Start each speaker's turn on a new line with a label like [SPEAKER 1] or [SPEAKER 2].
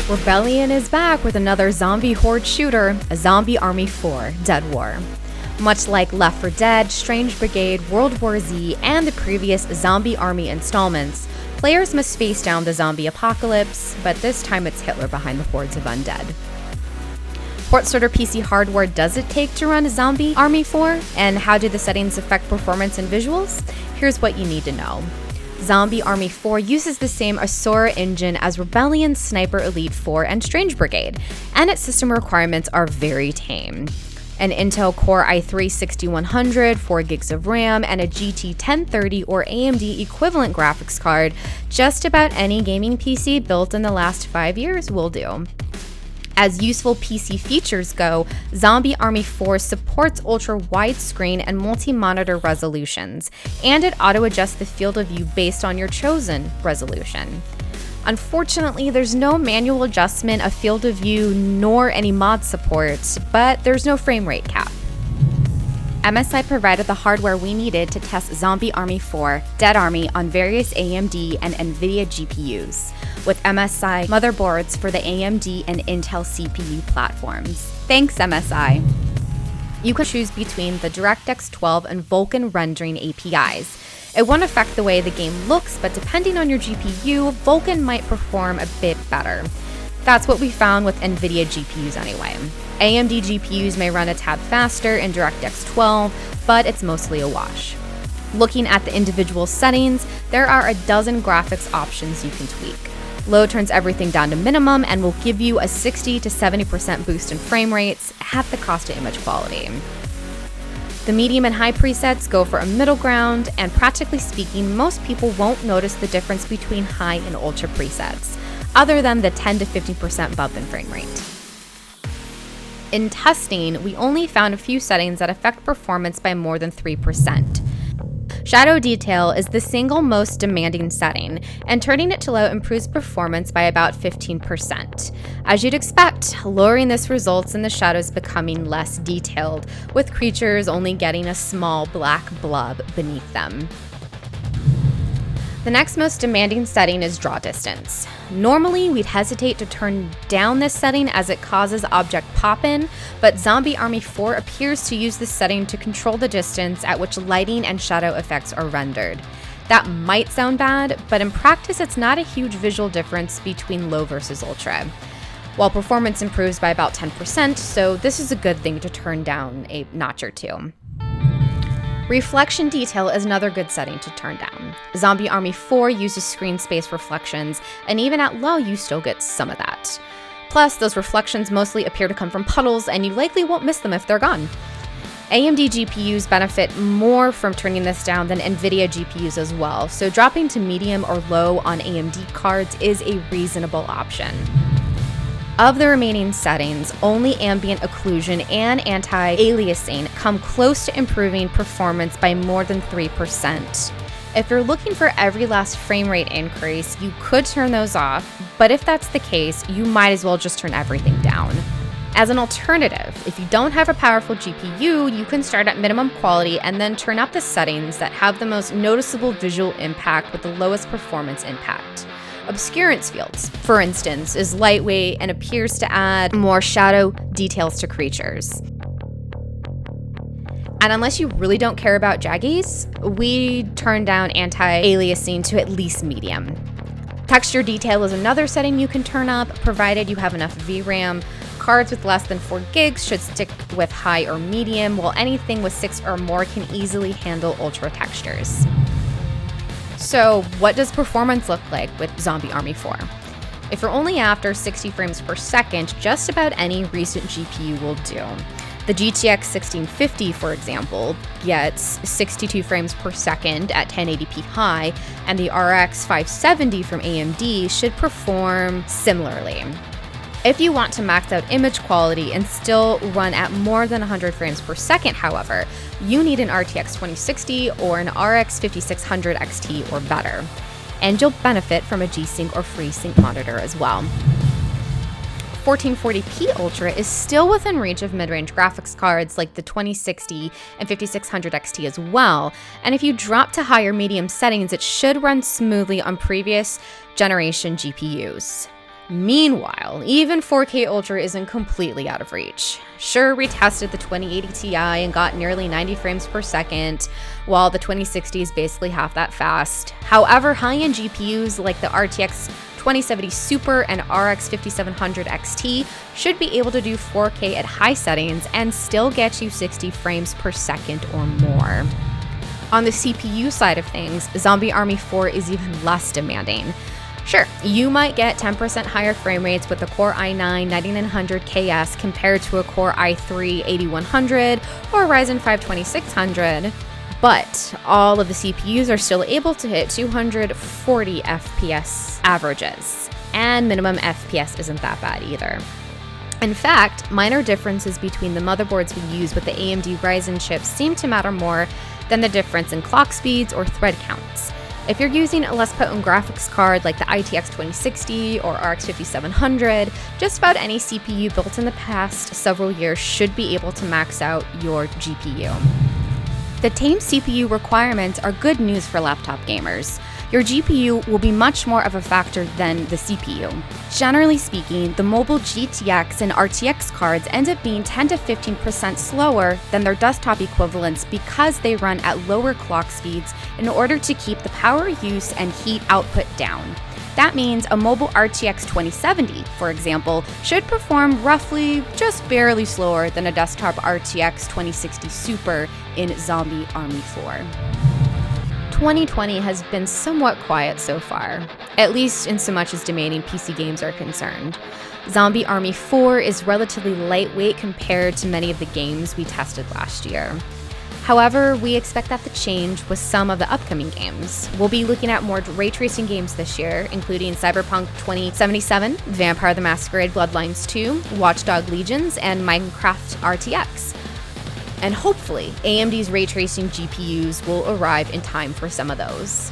[SPEAKER 1] Rebellion is back with another zombie horde shooter, a Zombie Army 4 Dead War. Much like Left 4 Dead, Strange Brigade, World War Z, and the previous Zombie Army installments, players must face down the zombie apocalypse, but this time it's Hitler behind the hordes of undead. What sort of PC hardware does it take to run a Zombie Army 4, and how do the settings affect performance and visuals? Here's what you need to know. Zombie Army 4 uses the same Asura engine as Rebellion, Sniper Elite 4, and Strange Brigade, and its system requirements are very tame. An Intel Core i3-6100, 4 gigs of RAM, and a GT 1030 or AMD equivalent graphics card, just about any gaming PC built in the last 5 years will do. As useful PC features go, Zombie Army 4 supports ultra-widescreen and multi-monitor resolutions, and it auto-adjusts the field of view based on your chosen resolution. Unfortunately, there's no manual adjustment of field of view nor any mod support, but there's no frame rate cap. MSI provided the hardware we needed to test Zombie Army 4 Dead Army on various AMD and NVIDIA GPUs, with MSI motherboards for the AMD and Intel CPU platforms. Thanks, MSI. You can choose between the DirectX 12 and Vulkan rendering APIs. It won't affect the way the game looks, but depending on your GPU, Vulkan might perform a bit better. That's what we found with NVIDIA GPUs anyway. AMD GPUs may run a tad faster in DirectX 12, but it's mostly a wash. Looking at the individual settings, there are a dozen graphics options you can tweak. Low turns everything down to minimum and will give you a 60 to 70% boost in frame rates at the cost of image quality. The medium and high presets go for a middle ground, and practically speaking, most people won't notice the difference between high and ultra presets, other than the 10 to 15% bump in frame rate. In testing, we only found a few settings that affect performance by more than 3%. Shadow detail is the single most demanding setting, and turning it to low improves performance by about 15%. As you'd expect, lowering this results in the shadows becoming less detailed, with creatures only getting a small black blob beneath them. The next most demanding setting is draw distance. Normally, we'd hesitate to turn down this setting as it causes object pop-in, but Zombie Army 4 appears to use this setting to control the distance at which lighting and shadow effects are rendered. That might sound bad, but in practice it's not a huge visual difference between low versus ultra, while performance improves by about 10%, so this is a good thing to turn down a notch or two. Reflection detail is another good setting to turn down. Zombie Army 4 uses screen space reflections, and even at low you still get some of that. Plus, those reflections mostly appear to come from puddles, and you likely won't miss them if they're gone. AMD GPUs benefit more from turning this down than NVIDIA GPUs as well, so dropping to medium or low on AMD cards is a reasonable option. Of the remaining settings, only ambient occlusion and anti-aliasing come close to improving performance by more than 3%. If you're looking for every last frame rate increase, you could turn those off, but if that's the case, you might as well just turn everything down. As an alternative, if you don't have a powerful GPU, you can start at minimum quality and then turn up the settings that have the most noticeable visual impact with the lowest performance impact. Obscurance fields, for instance, is lightweight and appears to add more shadow details to creatures. And unless you really don't care about jaggies, we turn down anti-aliasing to at least medium. Texture detail is another setting you can turn up, provided you have enough VRAM. Cards with less than 4 gigs should stick with high or medium, while anything with 6 or more can easily handle ultra textures. So, what does performance look like with Zombie Army 4? If you're only after 60 frames per second, just about any recent GPU will do. The GTX 1650, for example, gets 62 frames per second at 1080p high, and the RX 570 from AMD should perform similarly. If you want to max out image quality and still run at more than 100 frames per second, however, you need an RTX 2060 or an RX 5600 XT or better. And you'll benefit from a G-Sync or FreeSync monitor as well. 1440p Ultra is still within reach of mid-range graphics cards like the 2060 and 5600 XT as well, and if you drop to higher medium settings, it should run smoothly on previous generation GPUs. Meanwhile, even 4K Ultra isn't completely out of reach. Sure, we tested the 2080 Ti and got nearly 90 frames per second, while the 2060 is basically half that fast. However, high-end GPUs like the RTX 2070 Super and RX 5700 XT should be able to do 4K at high settings and still get you 60 frames per second or more. On the CPU side of things, Zombie Army 4 is even less demanding. Sure, you might get 10% higher frame rates with the Core i9 9900KS compared to a Core i3 8100 or Ryzen 5 2600, but all of the CPUs are still able to hit 240 FPS averages, and minimum FPS isn't that bad either. In fact, minor differences between the motherboards we use with the AMD Ryzen chips seem to matter more than the difference in clock speeds or thread counts. If you're using a less potent graphics card like the ITX 2060 or RX 5700, just about any CPU built in the past several years should be able to max out your GPU. The tame CPU requirements are good news for laptop gamers. Your GPU will be much more of a factor than the CPU. Generally speaking, the mobile GTX and RTX cards end up being 10 to 15% slower than their desktop equivalents because they run at lower clock speeds in order to keep the power use and heat output down. That means a mobile RTX 2070, for example, should perform roughly just barely slower than a desktop RTX 2060 Super in Zombie Army 4. 2020 has been somewhat quiet so far, at least in so much as demanding PC games are concerned. Zombie Army 4 is relatively lightweight compared to many of the games we tested last year. However, we expect that to change with some of the upcoming games. We'll be looking at more ray tracing games this year, including Cyberpunk 2077, Vampire the Masquerade Bloodlines 2, Watch Dogs Legion, and Minecraft RTX. And hopefully, AMD's ray tracing GPUs will arrive in time for some of those.